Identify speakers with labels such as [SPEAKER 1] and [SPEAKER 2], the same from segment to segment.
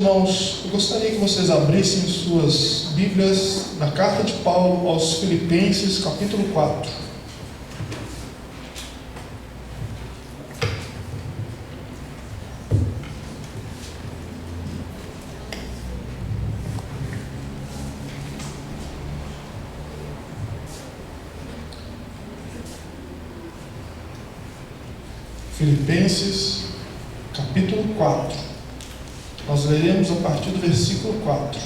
[SPEAKER 1] Irmãos, eu gostaria que vocês abrissem suas Bíblias na carta de Paulo aos Filipenses, capítulo 4. Filipenses, capítulo 4. Nós leremos a partir do versículo 4.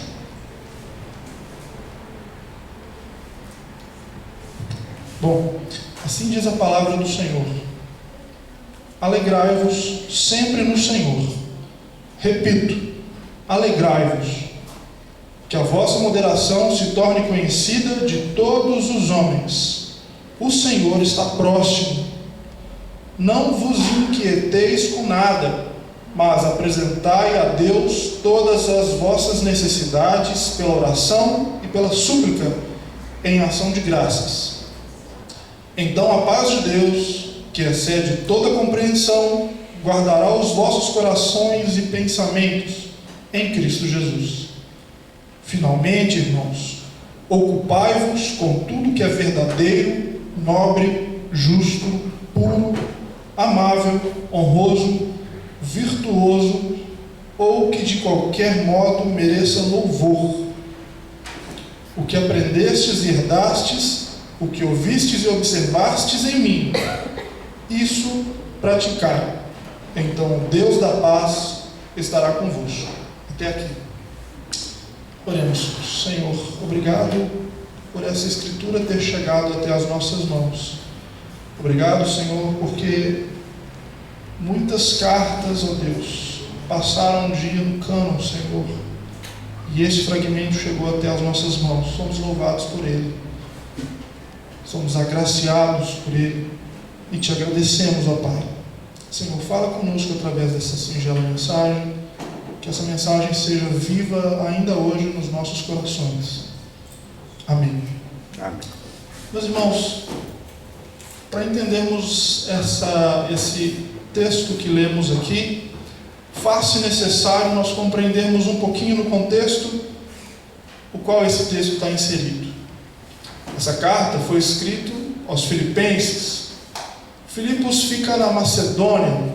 [SPEAKER 1] Bom, assim diz a palavra do Senhor: alegrai-vos sempre no Senhor. Repito, alegrai-vos. Que a vossa moderação se torne conhecida de todos os homens. O Senhor está próximo. Não vos inquieteis com nada, mas apresentai a Deus todas as vossas necessidades pela oração e pela súplica, em ação de graças. Então a paz de Deus, que excede toda compreensão, guardará os vossos corações e pensamentos em Cristo Jesus. Finalmente, irmãos, ocupai-vos com tudo que é verdadeiro, nobre, justo, puro, amável, honroso, virtuoso, ou que de qualquer modo mereça louvor. O que aprendestes e herdastes, o que ouvistes e observastes em mim, isso praticai. Então o Deus da paz estará convosco. Até aqui. Oremos. Senhor, obrigado por essa escritura ter chegado até as nossas mãos. Obrigado, Senhor, porque muitas cartas, ó Deus, passaram um dia no cânon, Senhor, e esse fragmento chegou até as nossas mãos. Somos louvados por ele, somos agraciados por ele e te agradecemos, ó Pai. Senhor, fala conosco através dessa singela mensagem, que essa mensagem seja viva ainda hoje nos nossos corações. Amém.
[SPEAKER 2] Amém.
[SPEAKER 1] Meus irmãos, para entendermos esse texto que lemos aqui, faz-se necessário nós compreendermos um pouquinho no contexto o qual esse texto está inserido. Essa carta foi escrita aos Filipenses. Filipos ficava na Macedônia,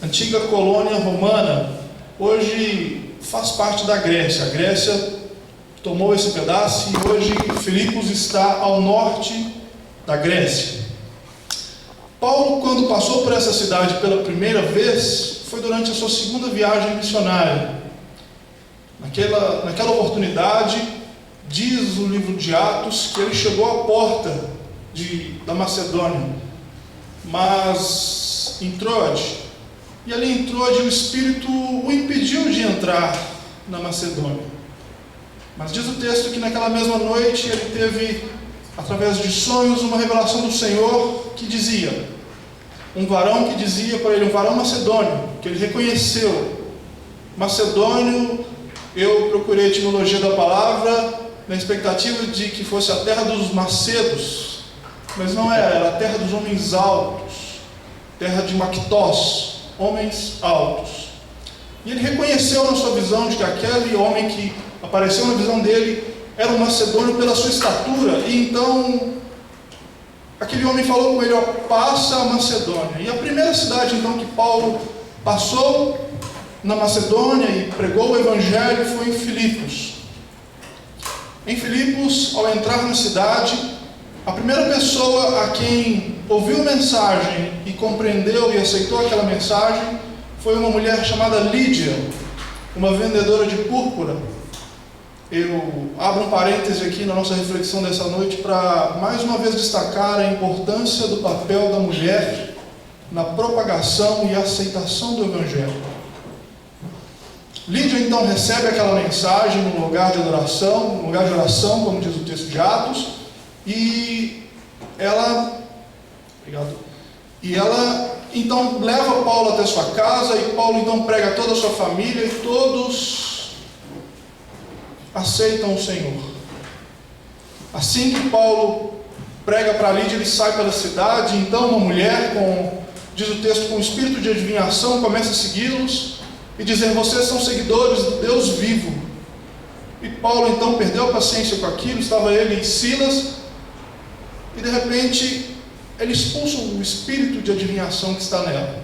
[SPEAKER 1] antiga colônia romana, hoje faz parte da Grécia. A Grécia tomou esse pedaço e hoje Filipos está ao norte da Grécia. Paulo, quando passou por essa cidade pela primeira vez, foi durante a sua segunda viagem missionária. Naquela oportunidade, diz o livro de Atos que ele chegou à porta da Macedônia, mas em Troade, e ali em Troade o Espírito o impediu de entrar na Macedônia. Mas diz o texto que naquela mesma noite ele teve, através de sonhos, uma revelação do Senhor que dizia, um varão que dizia para ele, um varão macedônio, que ele reconheceu. Macedônio, eu procurei a etimologia da palavra na expectativa de que fosse a terra dos macedos, mas não era a terra dos homens altos, terra de Mactós, homens altos. E ele reconheceu na sua visão de que aquele homem que apareceu na visão dele era um macedônio pela sua estatura, e então aquele homem falou com ele, passa a Macedônia. E a primeira cidade então que Paulo passou na Macedônia e pregou o Evangelho foi em Filipos. Em Filipos, ao entrar na cidade, a primeira pessoa a quem ouviu a mensagem e compreendeu e aceitou aquela mensagem foi uma mulher chamada Lídia, uma vendedora de púrpura. Eu abro um parêntese aqui na nossa reflexão dessa noite para mais uma vez destacar a importância do papel da mulher na propagação e aceitação do Evangelho. Lídia então recebe aquela mensagem num lugar de adoração, num lugar de oração, como diz o texto de Atos, e ela então leva Paulo até sua casa, e Paulo então prega a toda a sua família, e todos aceitam o Senhor. Assim que Paulo prega para Lídia, ele sai pela cidade, então uma mulher diz o texto, com espírito de adivinhação, começa a segui-los, e dizer: vocês são seguidores do Deus vivo. E Paulo então perdeu a paciência com aquilo, estava ele e Silas, e de repente ele expulsa o espírito de adivinhação que está nela.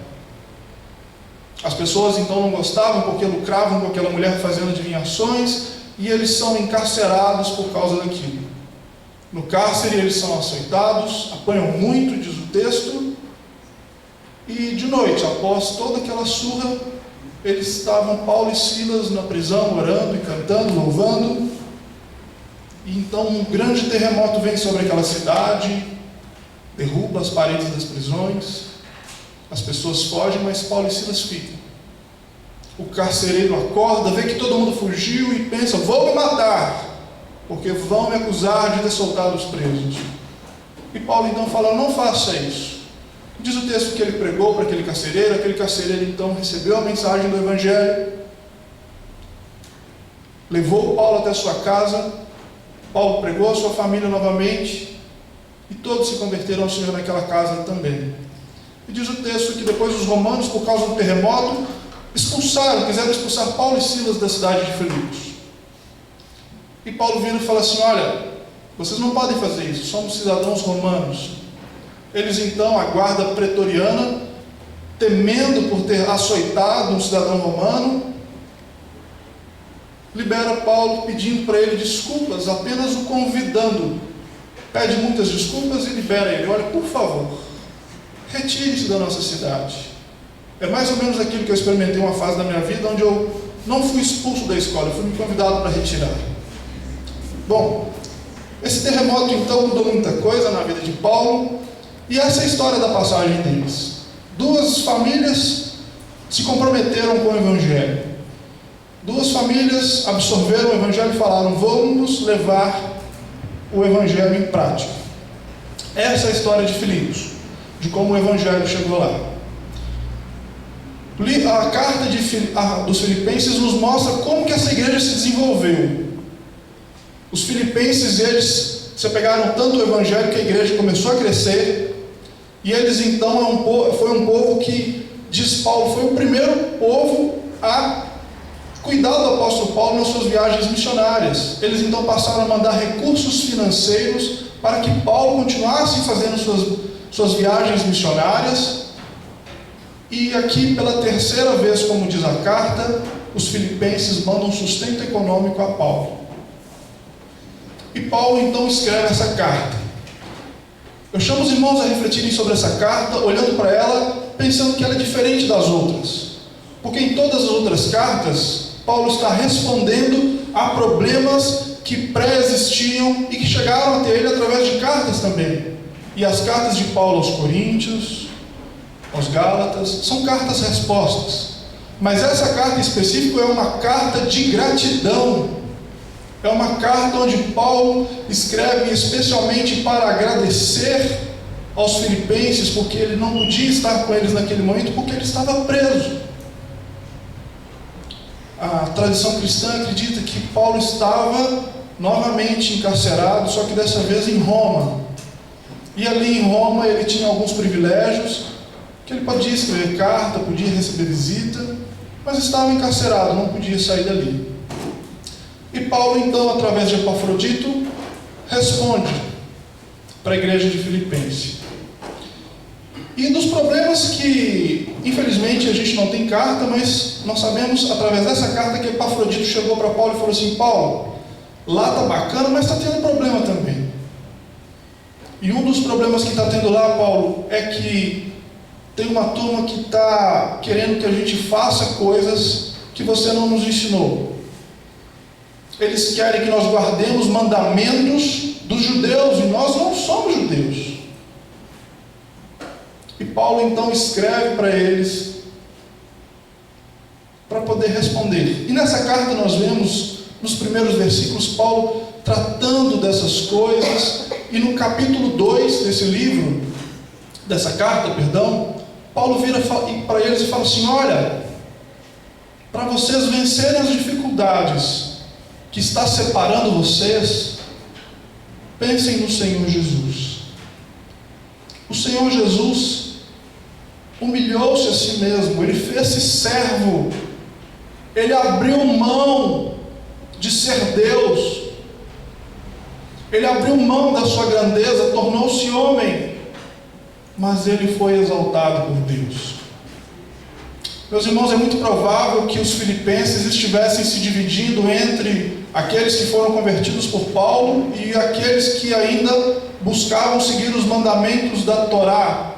[SPEAKER 1] As pessoas então não gostavam porque lucravam com aquela mulher fazendo adivinhações, e eles são encarcerados por causa daquilo. No cárcere eles são açoitados, apanham muito, diz o texto, e de noite, após toda aquela surra, eles estavam, Paulo e Silas, na prisão, orando e cantando, louvando, e então um grande terremoto vem sobre aquela cidade, derruba as paredes das prisões, as pessoas fogem, mas Paulo e Silas ficam. O carcereiro acorda, vê que todo mundo fugiu e pensa: vou me matar, porque vão me acusar de ter soltado os presos. E Paulo então fala: não faça isso. Diz o texto que ele pregou para aquele carcereiro então recebeu a mensagem do Evangelho, levou Paulo até a sua casa, Paulo pregou a sua família novamente, e todos se converteram ao Senhor naquela casa também. E diz o texto que depois os romanos, por causa do terremoto, quiseram expulsar Paulo e Silas da cidade de Filipos. E Paulo vira e fala assim: olha, vocês não podem fazer isso, somos cidadãos romanos. Eles então, a guarda pretoriana, temendo por ter açoitado um cidadão romano, libera Paulo pedindo para ele desculpas, apenas o convidando. Pede muitas desculpas e libera ele: olha, por favor, retire-se da nossa cidade. É mais ou menos aquilo que eu experimentei uma fase da minha vida, onde eu não fui expulso da escola, eu fui me convidado para retirar. Bom, esse terremoto então mudou muita coisa na vida de Paulo, e essa é a história da passagem deles. Duas famílias se comprometeram com o Evangelho. Duas famílias absorveram o Evangelho e falaram: vamos levar o Evangelho em prática. Essa é a história de Filipos, de como o Evangelho chegou lá. A carta dos Filipenses nos mostra como que essa igreja se desenvolveu. Os filipenses, eles se pegaram tanto o Evangelho que a igreja começou a crescer, e eles então foi um povo que, diz Paulo, foi o primeiro povo a cuidar do apóstolo Paulo nas suas viagens missionárias. Eles então passaram a mandar recursos financeiros para que Paulo continuasse fazendo suas viagens missionárias. E aqui, pela terceira vez, como diz a carta, os filipenses mandam sustento econômico a Paulo. E Paulo então escreve essa carta. Eu chamo os irmãos a refletirem sobre essa carta, olhando para ela, pensando que ela é diferente das outras. Porque em todas as outras cartas, Paulo está respondendo a problemas que pré-existiam e que chegaram até ele através de cartas também. E as cartas de Paulo aos Coríntios, aos Gálatas, são cartas-respostas. Mas essa carta em específico é uma carta de gratidão. É uma carta onde Paulo escreve especialmente para agradecer aos filipenses, porque ele não podia estar com eles naquele momento, porque ele estava preso. A tradição cristã acredita que Paulo estava novamente encarcerado, só que dessa vez em Roma. E ali em Roma ele tinha alguns privilégios, que ele podia escrever carta, podia receber visita, mas estava encarcerado, não podia sair dali. E Paulo então, através de Epafrodito, responde para a igreja de Filipenses. E dos problemas que, infelizmente, a gente não tem carta, mas nós sabemos, através dessa carta, que Epafrodito chegou para Paulo e falou assim: Paulo, lá está bacana, mas está tendo problema também. E um dos problemas que está tendo lá, Paulo, é que tem uma turma que está querendo que a gente faça coisas que você não nos ensinou. Eles querem que nós guardemos mandamentos dos judeus, e nós não somos judeus. E Paulo então escreve para eles, para poder responder. E nessa carta nós vemos, nos primeiros versículos, Paulo tratando dessas coisas. E no capítulo 2 desse livro, dessa carta, Paulo vira para eles e fala assim: olha, para vocês vencerem as dificuldades que está separando vocês, pensem no Senhor Jesus. O Senhor Jesus humilhou-se a si mesmo, ele fez-se servo Ele abriu mão de ser Deus. Ele abriu mão da sua grandeza, tornou-se homem, mas ele foi exaltado por Deus. Meus irmãos, é muito provável que os filipenses estivessem se dividindo entre aqueles que foram convertidos por Paulo e aqueles que ainda buscavam seguir os mandamentos da Torá.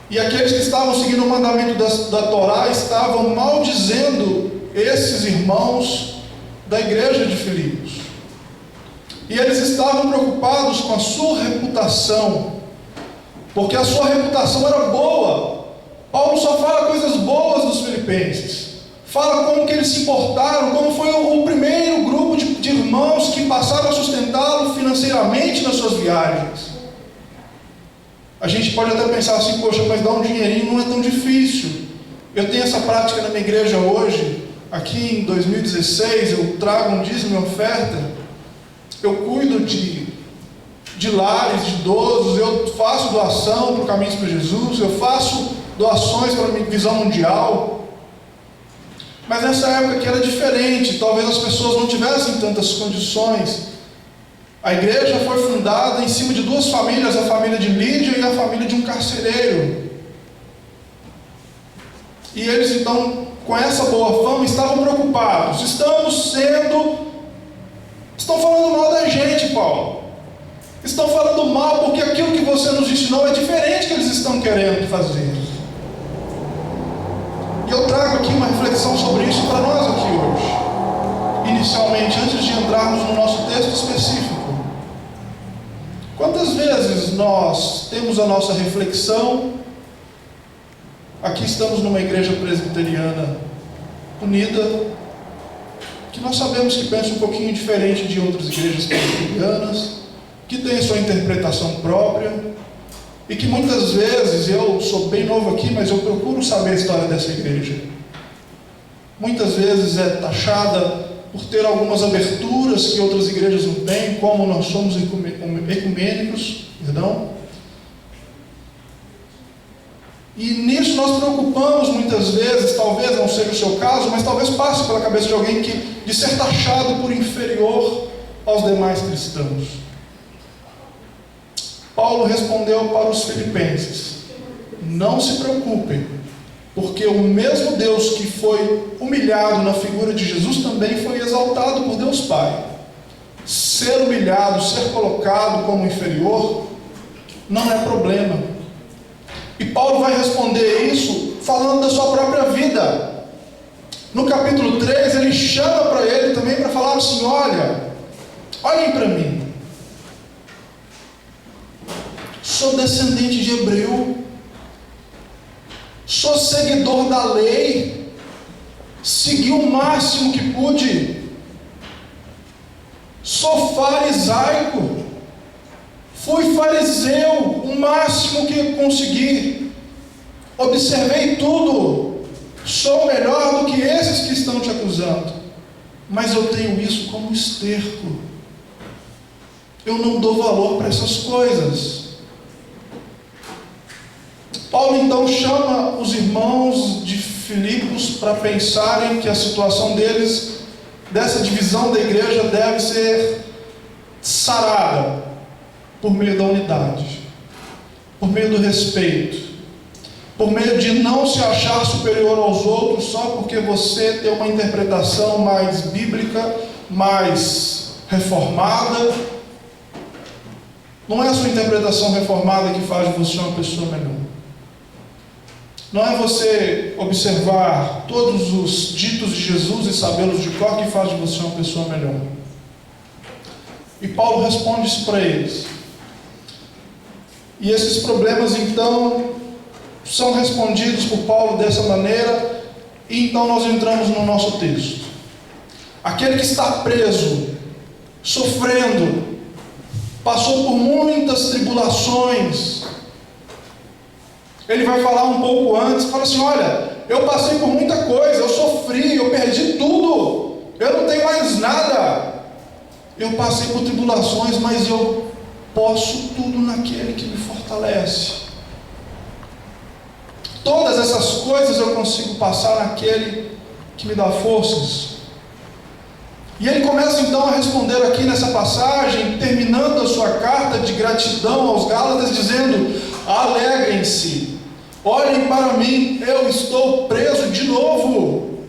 [SPEAKER 1] E aqueles que estavam seguindo o mandamento da Torá estavam maldizendo esses irmãos da igreja de Filipos. E eles estavam preocupados com a sua reputação, porque a sua reputação era boa. Paulo só fala coisas boas dos filipenses. Fala como que eles se importaram, como foi o primeiro grupo de irmãos que passaram a sustentá-lo financeiramente nas suas viagens. A gente pode até pensar assim, poxa, mas dar um dinheirinho não é tão difícil. Eu tenho essa prática na minha igreja hoje. Aqui em 2016 eu trago um dízimo e oferta. Eu cuido de lares, de idosos. Eu faço doação para o Caminhos para Jesus. Eu faço doações para a Visão Mundial. Mas nessa época que era diferente. Talvez as pessoas não tivessem tantas condições. A igreja foi fundada em cima de duas famílias, a família de Lídia e a família de um carcereiro. E eles então, com essa boa fama, estavam preocupados. Estão falando mal da gente, Paulo. Estão falando mal porque aquilo que você nos ensinou é diferente do que eles estão querendo fazer. E eu trago aqui uma reflexão sobre isso para nós aqui hoje. Inicialmente, antes de entrarmos no nosso texto específico. Quantas vezes nós temos a nossa reflexão? Aqui estamos numa igreja presbiteriana unida, que nós sabemos que pensa um pouquinho diferente de outras igrejas presbiterianas, que tem sua interpretação própria, e que muitas vezes, eu sou bem novo aqui, mas eu procuro saber a história dessa igreja. Muitas vezes é taxada por ter algumas aberturas que outras igrejas não têm, como nós somos ecumênicos, E nisso nós preocupamos muitas vezes, talvez não seja o seu caso, mas talvez passe pela cabeça de alguém de ser taxado por inferior aos demais cristãos. Paulo respondeu para os filipenses: não se preocupem, porque o mesmo Deus que foi humilhado na figura de Jesus também foi exaltado por Deus Pai. Ser humilhado, ser colocado como inferior, não é problema. E Paulo vai responder isso falando da sua própria vida. No capítulo 3, ele chama para ele também para falar assim: olhem para mim. Sou descendente de hebreu, sou seguidor da lei, segui o máximo que pude, sou farisaico, fui fariseu o máximo que consegui, observei tudo, sou melhor do que esses que estão te acusando, mas eu tenho isso como esterco, eu não dou valor para essas coisas. Paulo então chama os irmãos de Filipos para pensarem que a situação deles, dessa divisão da igreja, deve ser sarada por meio da unidade, por meio do respeito, por meio de não se achar superior aos outros só porque você tem uma interpretação mais bíblica, mais reformada. Não é a sua interpretação reformada que faz de você uma pessoa melhor. Não é você observar todos os ditos de Jesus e sabê-los de cor que faz de você uma pessoa melhor. E Paulo responde isso para eles. E esses problemas então são respondidos por Paulo dessa maneira. E então nós entramos no nosso texto. Aquele que está preso, sofrendo, passou por muitas tribulações. Ele vai falar um pouco antes, fala assim: olha, eu passei por muita coisa, eu sofri, eu perdi tudo, eu não tenho mais nada. Eu passei por tribulações, mas eu posso tudo naquele que me fortalece. Todas essas coisas eu consigo passar naquele que me dá forças. E ele começa então a responder aqui nessa passagem, terminando a sua carta de gratidão aos Gálatas, dizendo: alegrem-se, olhem para mim, eu estou preso de novo.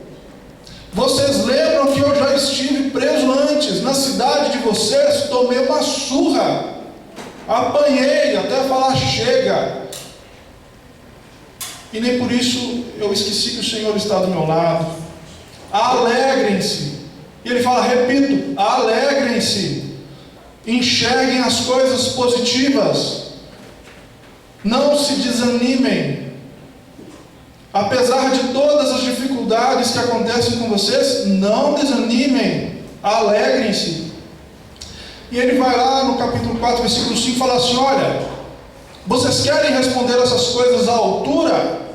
[SPEAKER 1] Vocês lembram que eu já estive preso antes, na cidade de vocês, tomei uma surra, apanhei até falar chega, e nem por isso eu esqueci que o Senhor está do meu lado. Alegrem-se. E ele fala, repito, alegrem-se, enxerguem as coisas positivas, não se desanimem, apesar de todas as dificuldades que acontecem com vocês, não desanimem, alegrem-se. E ele vai lá no capítulo 4, versículo 5, fala assim, olha, vocês querem responder essas coisas à altura?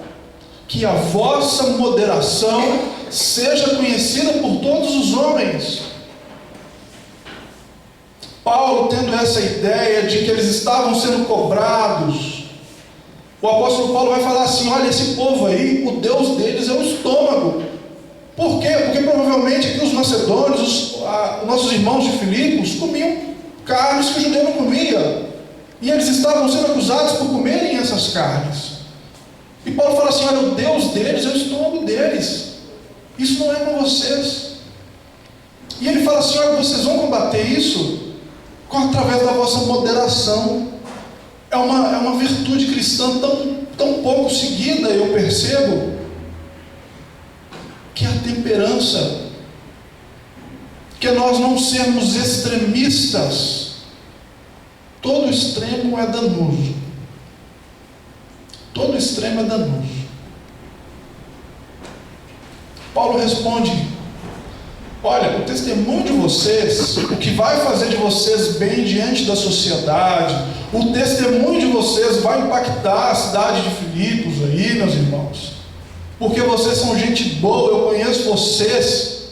[SPEAKER 1] Que a vossa moderação seja conhecida por todos os homens. Paulo, tendo essa ideia de que eles estavam sendo cobrados, o apóstolo Paulo vai falar assim, olha, esse povo aí, o Deus deles é o estômago. Por quê? Porque provavelmente aqui os macedônios, os nossos irmãos de Filipos, comiam carnes que o judeu não comia, e eles estavam sendo acusados por comerem essas carnes. E Paulo fala assim, olha, o Deus deles é o estômago deles, isso não é com vocês. E ele fala assim, olha, vocês vão combater isso através da vossa moderação. É uma virtude cristã tão pouco seguida, eu percebo, que é a temperança, que é nós não sermos extremistas. Todo extremo é danoso. Todo extremo é danoso. Paulo responde, olha, o testemunho de vocês, o que vai fazer de vocês bem diante da sociedade, o testemunho de vocês vai impactar a cidade de Filipos aí, meus irmãos, porque vocês são gente boa, eu conheço vocês.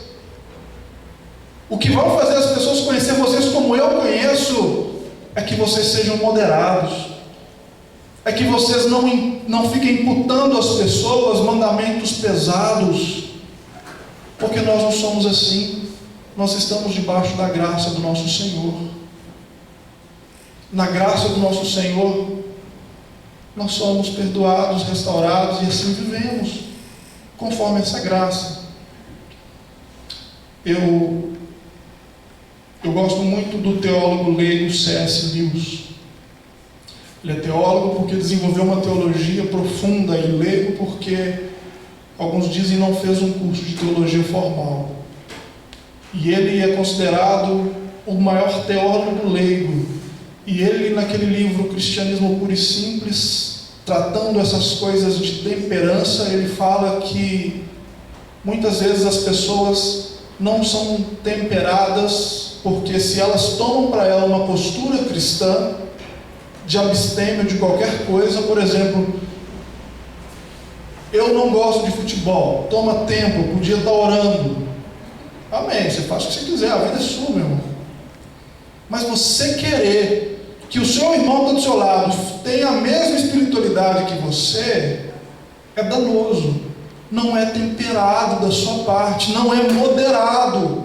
[SPEAKER 1] O que vai fazer as pessoas conhecer vocês como eu conheço, é que vocês sejam moderados, é que vocês não fiquem imputando às pessoas mandamentos pesados, porque nós não somos assim. Nós estamos debaixo da graça do nosso Senhor. Na graça do nosso Senhor, nós somos perdoados, restaurados, e assim vivemos, conforme essa graça. Eu gosto muito do teólogo leigo C.S. Lewis. Ele é teólogo porque desenvolveu uma teologia profunda, e leigo porque alguns dizem não fez um curso de teologia formal. E ele é considerado o maior teólogo leigo. E ele, naquele livro Cristianismo Puro e Simples, tratando essas coisas de temperança, ele fala que muitas vezes as pessoas não são temperadas porque se elas tomam para ela uma postura cristã de abstêmio de qualquer coisa, por exemplo, eu não gosto de futebol, toma tempo, eu podia estar orando. Amém, você faz o que você quiser, a vida é sua, meu irmão. Mas você querer que o seu irmão que está do seu lado tenha a mesma espiritualidade que você, é danoso, não é temperado da sua parte, não é moderado.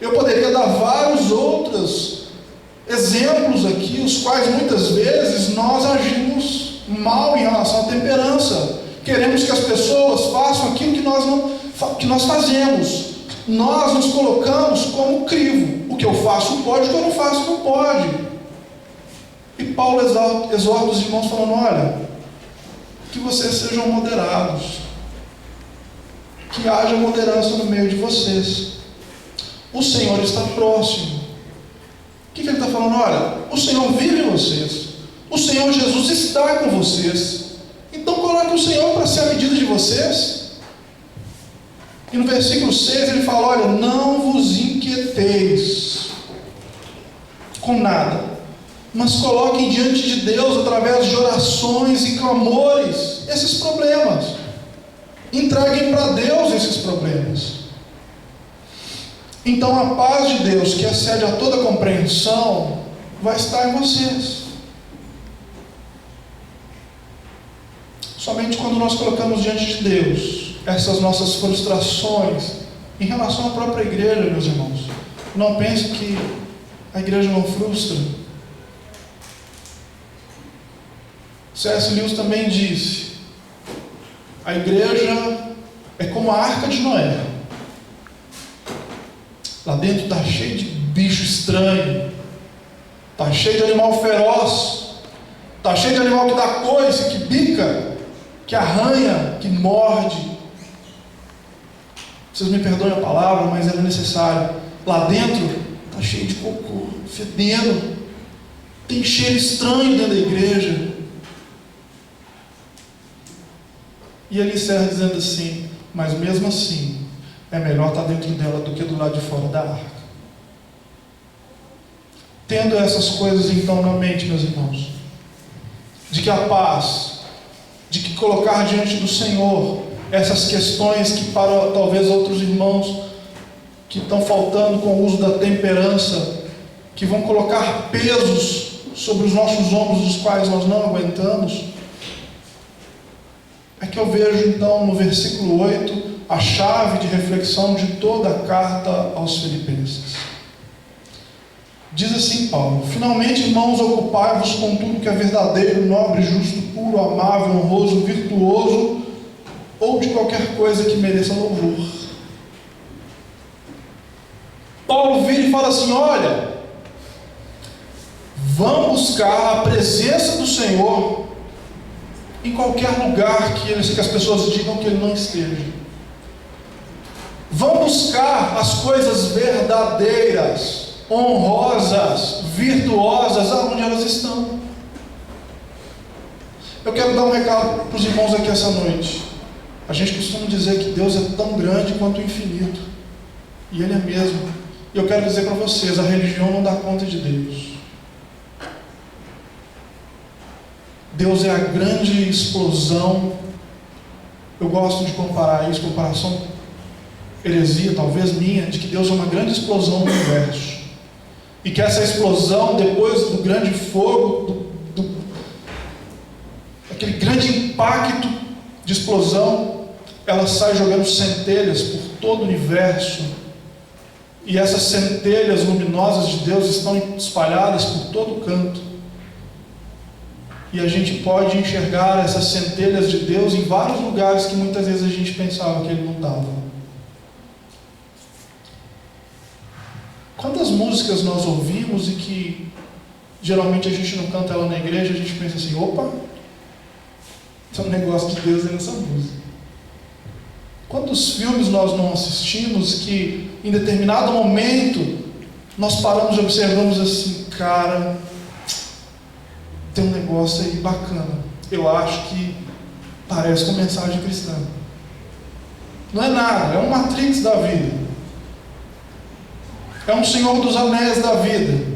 [SPEAKER 1] Eu poderia dar vários outros exemplos aqui, os quais muitas vezes nós agimos mal em relação à temperança. Queremos que as pessoas façam aquilo que nós fazemos. Nós nos colocamos como crivo. O que eu faço pode, o que eu não faço não pode. E Paulo exorta os irmãos falando, olha, que vocês sejam moderados, que haja moderância no meio de vocês. O Senhor está próximo. O que ele está falando? Olha, o Senhor vive em vocês, o Senhor Jesus está com vocês, então coloque o Senhor para ser a medida de vocês. E no versículo 6 ele fala, olha, não vos inquieteis com nada, mas coloquem diante de Deus, através de orações e clamores, esses problemas. Entreguem para Deus esses problemas. Então a paz de Deus, que excede a toda compreensão, vai estar em vocês. Somente quando nós colocamos diante de Deus essas nossas frustrações em relação à própria igreja, meus irmãos. Não pense que a igreja não frustra. C.S. Lewis também disse: a igreja é como a arca de Noé. Lá dentro está cheio de bicho estranho, está cheio de animal feroz, está cheio de animal que dá coice, que bica, que arranha, que morde. Vocês me perdoem a palavra, mas era necessário. Lá dentro está cheio de cocô, fedendo, tem cheiro estranho dentro da igreja. E ele encerra dizendo assim: mas mesmo assim, é melhor estar dentro dela do que do lado de fora da arca. Tendo essas coisas então na mente, meus irmãos, de que a paz, de que colocar diante do Senhor essas questões que para talvez outros irmãos que estão faltando com o uso da temperança, que vão colocar pesos sobre os nossos ombros, dos quais nós não aguentamos, é que eu vejo então no versículo 8 a chave de reflexão de toda a carta aos Filipenses. Diz assim Paulo: finalmente, irmãos, ocupai-vos com tudo que é verdadeiro, nobre, justo, puro, amável, honroso, virtuoso, ou de qualquer coisa que mereça louvor. Paulo vira e fala assim: olha, vamos buscar a presença do Senhor em qualquer lugar que as pessoas digam que Ele não esteja. Vamos buscar as coisas verdadeiras, honrosas, virtuosas, aonde elas estão. Eu quero dar um recado para os irmãos aqui essa noite. A gente costuma dizer que Deus é tão grande quanto o infinito, e Ele é mesmo. E eu quero dizer para vocês: a religião não dá conta de Deus. Deus é a grande explosão. Eu gosto de comparar isso, comparação heresia, talvez minha, de que Deus é uma grande explosão no universo. E que essa explosão, depois do grande fogo, aquele grande impacto de explosão, ela sai jogando centelhas por todo o universo. E essas centelhas luminosas de Deus estão espalhadas por todo canto. E a gente pode enxergar essas centelhas de Deus em vários lugares que muitas vezes a gente pensava que Ele não estava. Quantas músicas nós ouvimos e que geralmente a gente não canta ela na igreja, a gente pensa assim: opa, tem um negócio de Deus aí nessa música. Quantos filmes nós não assistimos que em determinado momento nós paramos e observamos assim: cara, tem um negócio aí bacana, eu acho que parece com mensagem cristã. Não é nada, é um Matrix da vida, é um Senhor dos Anéis da vida.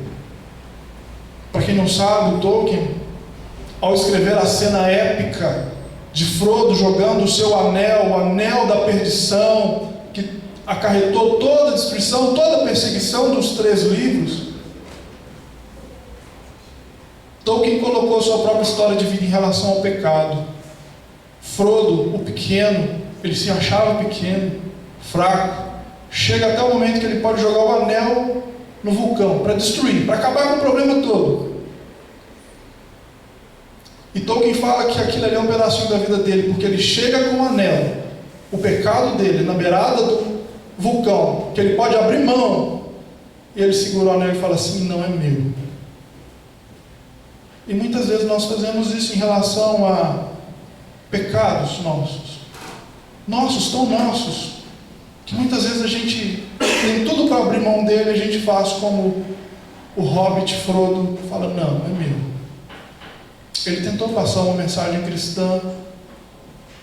[SPEAKER 1] Para quem não sabe, o Tolkien, ao escrever a cena épica de Frodo jogando o seu anel, o anel da perdição, que acarretou toda a destruição, toda a perseguição dos 3 livros, Tolkien colocou sua própria história de vida em relação ao pecado. Frodo, o pequeno, ele se achava pequeno, fraco, chega até o momento que ele pode jogar o anel no vulcão, para destruir, para acabar com o problema todo. E Tolkien fala que aquilo ali é um pedacinho da vida dele, porque ele chega com o anel, o pecado dele, na beirada do vulcão, que ele pode abrir mão, e ele segura o anel e fala assim: não é meu. E muitas vezes nós fazemos isso em relação a pecados nossos, tão nossos, que muitas vezes a gente tem tudo para abrir mão dele, a gente faz como o hobbit Frodo, fala: não, é meu. Ele tentou passar uma mensagem cristã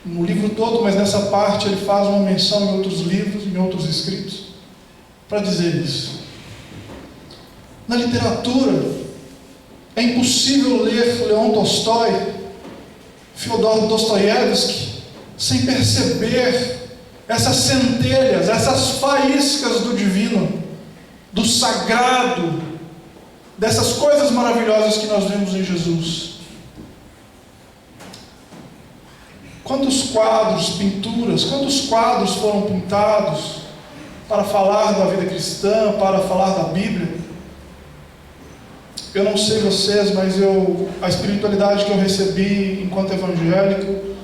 [SPEAKER 1] no livro todo, mas nessa parte ele faz uma menção em outros livros, em outros escritos, para dizer isso. Na literatura, é impossível ler Leon Tolstói, Fyodor Dostoiévski, sem perceber essas centelhas, essas faíscas do divino, do sagrado, dessas coisas maravilhosas que nós vemos em Jesus. Quantos quadros, pinturas, quantos quadros foram pintados para falar da vida cristã, para falar da Bíblia? Eu não sei vocês, mas a espiritualidade que eu recebi enquanto evangélico,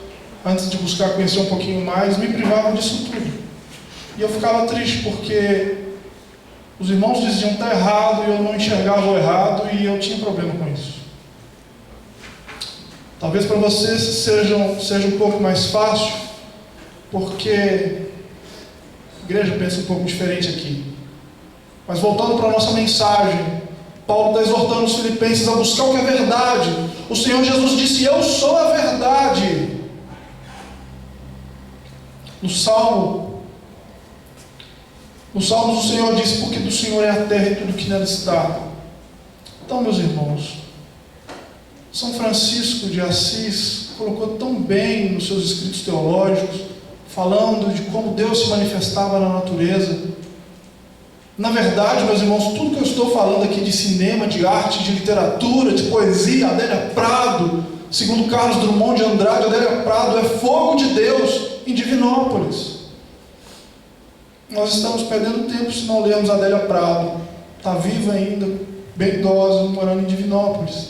[SPEAKER 1] antes de buscar conhecer um pouquinho mais, me privava disso tudo. E eu ficava triste porque os irmãos diziam que está errado e eu não enxergava o errado e eu tinha problema com isso. Talvez para vocês seja um pouco mais fácil, porque a igreja pensa um pouco diferente aqui. Mas voltando para a nossa mensagem, Paulo está exortando os filipenses a buscar o que é verdade. O Senhor Jesus disse: eu sou a verdade. No Salmos o Senhor disse: porque do Senhor é a terra e tudo que nela está. Então, meus irmãos, São Francisco de Assis colocou tão bem nos seus escritos teológicos, falando de como Deus se manifestava na natureza. Na verdade, meus irmãos, tudo que eu estou falando aqui de cinema, de arte, de literatura, de poesia, Adélia Prado, segundo Carlos Drummond de Andrade, Adélia Prado é fogo de Deus em Divinópolis. Nós estamos perdendo tempo se não lermos Adélia Prado. Está viva ainda, bem idosa, morando em Divinópolis.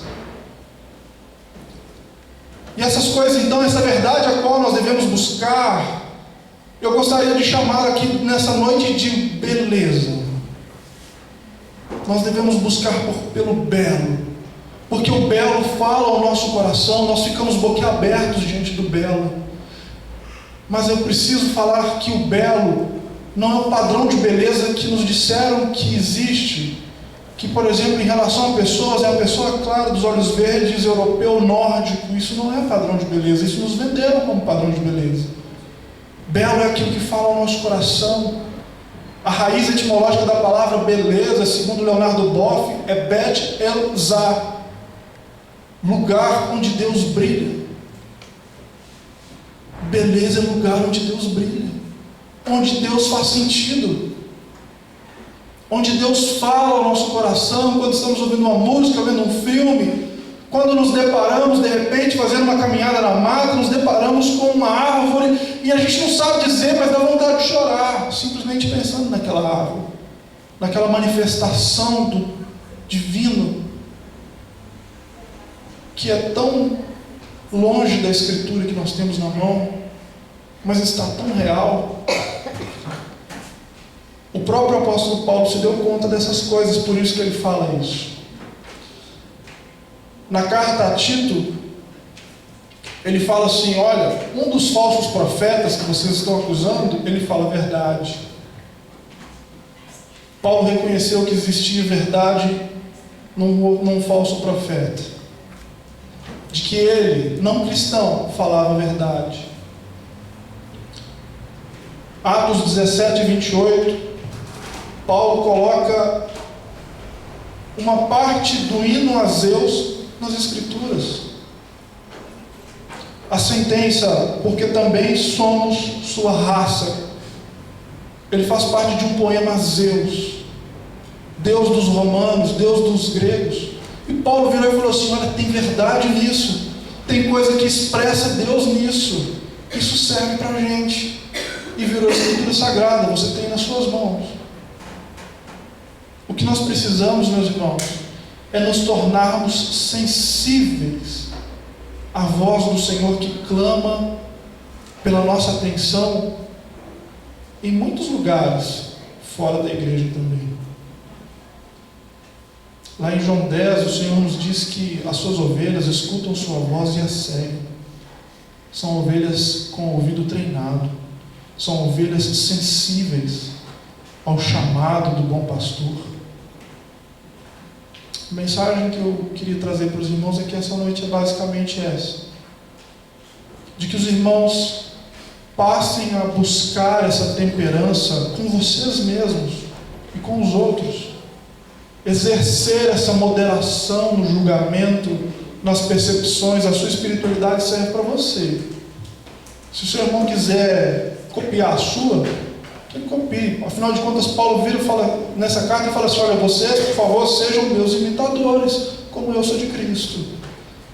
[SPEAKER 1] E essas coisas, então, essa verdade a qual nós devemos buscar, eu gostaria de chamar aqui nessa noite de beleza. Nós devemos buscar pelo belo, porque o belo fala ao nosso coração, nós ficamos boquiabertos diante do belo. Mas eu preciso falar que o belo não é o padrão de beleza que nos disseram que existe, que, por exemplo, em relação a pessoas, é a pessoa clara, dos olhos verdes, europeu, nórdico. Isso não é padrão de beleza, isso nos venderam como padrão de beleza. Belo é aquilo que fala ao nosso coração. A raiz etimológica da palavra beleza, segundo Leonardo Boff, é Bet El Zah, lugar onde Deus brilha. Beleza é lugar onde Deus brilha, onde Deus faz sentido, onde Deus fala ao nosso coração, quando estamos ouvindo uma música, vendo um filme, quando nos deparamos, de repente, fazendo uma caminhada na mata, nos deparamos com uma árvore, e a gente não sabe dizer, mas dá vontade de chorar, simplesmente pensando naquela árvore, naquela manifestação do divino, que é tão longe da Escritura que nós temos na mão, mas está tão real. O próprio apóstolo Paulo se deu conta dessas coisas, por isso que ele fala isso. Na carta a Tito, ele fala assim: olha, um dos falsos profetas que vocês estão acusando, ele fala a verdade. Paulo reconheceu que existia verdade num falso profeta, de que ele, não cristão, falava a verdade. Atos 17 e 28, Paulo coloca uma parte do hino a Zeus nas Escrituras. A sentença, porque também somos sua raça. Ele faz parte de um poema a Zeus, Deus dos romanos, Deus dos gregos. E Paulo virou e falou assim: olha, tem verdade nisso, tem coisa que expressa Deus nisso, isso serve para a gente. E virou a Escritura Sagrada, você tem nas suas mãos. O que nós precisamos, meus irmãos, é nos tornarmos sensíveis à voz do Senhor que clama pela nossa atenção em muitos lugares fora da igreja também. Lá em João 10, o Senhor nos diz que as suas ovelhas escutam sua voz e a seguem. São ovelhas com o ouvido treinado, são ovelhas sensíveis ao chamado do bom pastor. A mensagem que eu queria trazer para os irmãos aqui essa noite é basicamente essa: de que os irmãos passem a buscar essa temperança com vocês mesmos e com os outros, exercer essa moderação no julgamento, nas percepções. A sua espiritualidade serve para você. Se o seu irmão quiser copiar a sua, que ele copie. Afinal de contas, Paulo vira e fala nessa carta e fala assim: olha, vocês, por favor, sejam meus imitadores, como eu sou de Cristo.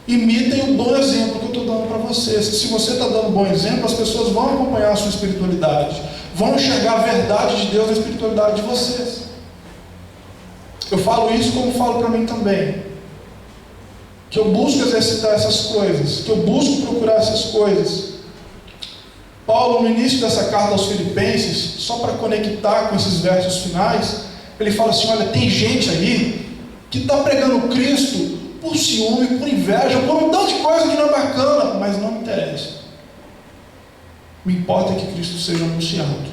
[SPEAKER 1] Imitem o bom exemplo que eu estou dando para vocês. Se você está dando bom exemplo, as pessoas vão acompanhar a sua espiritualidade, vão enxergar a verdade de Deus na espiritualidade de vocês. Eu falo isso como falo para mim também, que eu busco exercitar essas coisas, que eu busco procurar essas coisas. Paulo, no início dessa carta aos Filipenses, só para conectar com esses versos finais, ele fala assim: olha, tem gente aí que está pregando Cristo por ciúme, por inveja, por um tanto de coisa que não é bacana, mas não me interessa. Me importa que Cristo seja anunciado.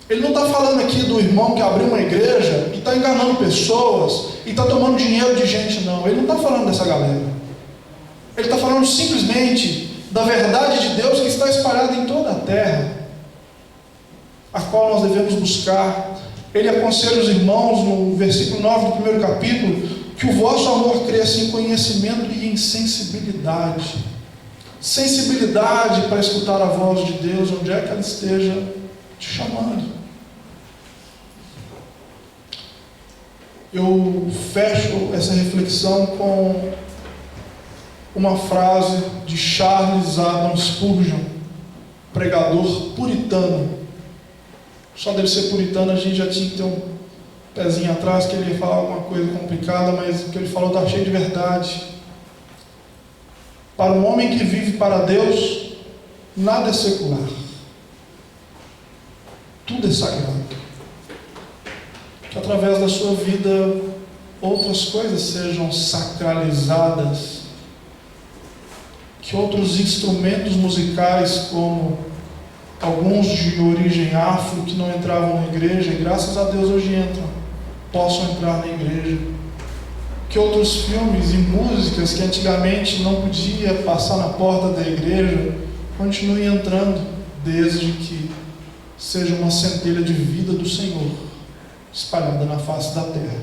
[SPEAKER 1] Ele não está falando aqui do irmão que abriu uma igreja e está enganando pessoas e está tomando dinheiro de gente, não. Ele não está falando dessa galera. Ele está falando simplesmente da verdade de Deus que está espalhada em toda a terra, a qual nós devemos buscar. Ele aconselha os irmãos, no versículo 9 do primeiro capítulo, que o vosso amor cresça em conhecimento e em sensibilidade. Sensibilidade para escutar a voz de Deus, onde é que ela esteja te chamando. Eu fecho essa reflexão com uma frase de Charles Haddon Spurgeon, pregador puritano. Só dele ser puritano a gente já tinha que ter um pezinho atrás, que ele ia falar alguma coisa complicada, mas o que ele falou está cheio de verdade. Para um homem que vive para Deus, nada é secular, tudo é sagrado. Que através da sua vida outras coisas sejam sacralizadas, que outros instrumentos musicais, como alguns de origem afro que não entravam na igreja, e graças a Deus hoje entram, possam entrar na igreja. Que outros filmes e músicas que antigamente não podia passar na porta da igreja, continuem entrando, desde que seja uma centelha de vida do Senhor espalhada na face da terra.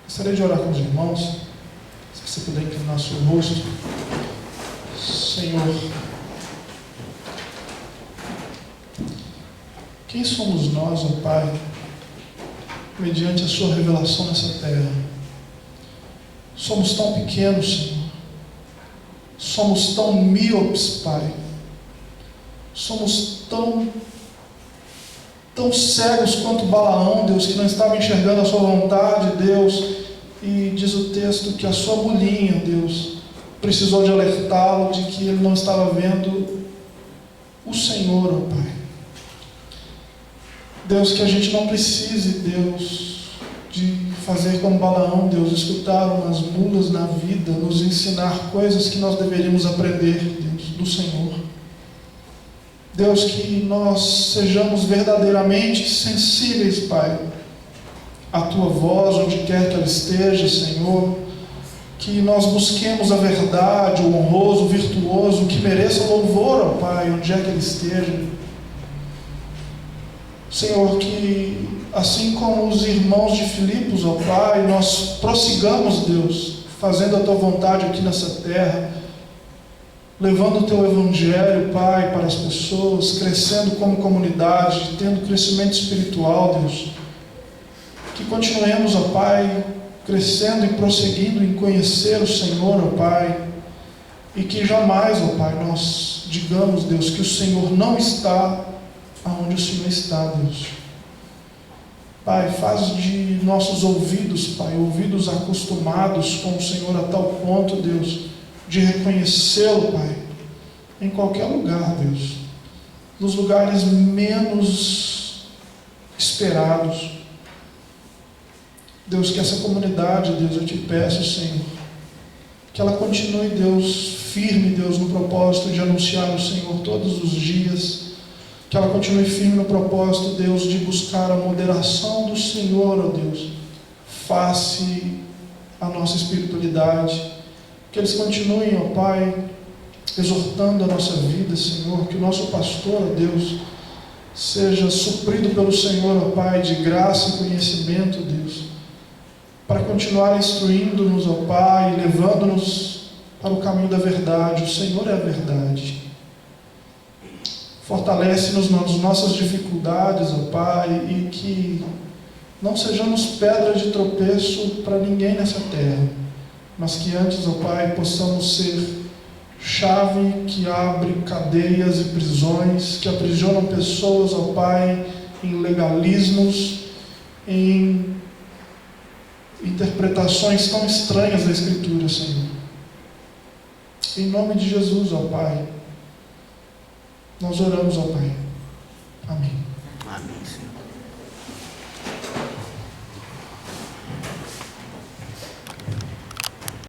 [SPEAKER 1] Gostaria de orar com os irmãos. Se você puder inclinar seu rosto. Senhor, quem somos nós, ó Pai, mediante a sua revelação nessa terra? Somos tão pequenos, Senhor. Somos tão míopes, Pai. Somos tão cegos quanto Balaão, Deus, que não estava enxergando a sua vontade, Deus. E diz o texto que a sua mulinha, Deus, precisou de alertá-lo de que ele não estava vendo o Senhor, ó Pai. Deus, que a gente não precise, Deus, de fazer como Balaão, Deus, escutar umas mulas na vida, nos ensinar coisas que nós deveríamos aprender, Deus, do Senhor. Deus, que nós sejamos verdadeiramente sensíveis, Pai, à Tua voz, onde quer que ela esteja, Senhor. Que nós busquemos a verdade, o honroso, o virtuoso, que mereça louvor, ó Pai, onde é que ele esteja. Senhor, que assim como os irmãos de Filipos, ó Pai, nós prossigamos, Deus, fazendo a Tua vontade aqui nessa terra, levando o Teu Evangelho, Pai, para as pessoas, crescendo como comunidade, tendo crescimento espiritual, Deus. Que continuemos, ó Pai, crescendo e prosseguindo em conhecer o Senhor, ó Pai, e que jamais, ó Pai, nós digamos, Deus, que o Senhor não está aonde o Senhor está, Deus. Pai, faz de nossos ouvidos, Pai, ouvidos acostumados com o Senhor a tal ponto, Deus, de reconhecê-lo, Pai, em qualquer lugar, Deus, nos lugares menos esperados. Deus, que essa comunidade, Deus, eu te peço, Senhor, que ela continue, Deus, firme, Deus, no propósito de anunciar o Senhor todos os dias, que ela continue firme no propósito, Deus, de buscar a moderação do Senhor, ó Deus, face à nossa espiritualidade, que eles continuem, ó Pai, exortando a nossa vida, Senhor, que o nosso pastor, ó Deus, seja suprido pelo Senhor, ó Pai, de graça e conhecimento, Deus, para continuar instruindo-nos, ó Pai, levando-nos para o caminho da verdade. O Senhor é a verdade. Fortalece-nos nas nossas dificuldades, ó Pai, e que não sejamos pedra de tropeço para ninguém nessa terra, mas que antes, ó Pai, possamos ser chave que abre cadeias e prisões, que aprisionam pessoas, ó Pai, em legalismos, em interpretações tão estranhas da Escritura, Senhor. Em nome de Jesus, ó Pai, nós oramos, ó Pai. Amém.
[SPEAKER 2] Amém, Senhor.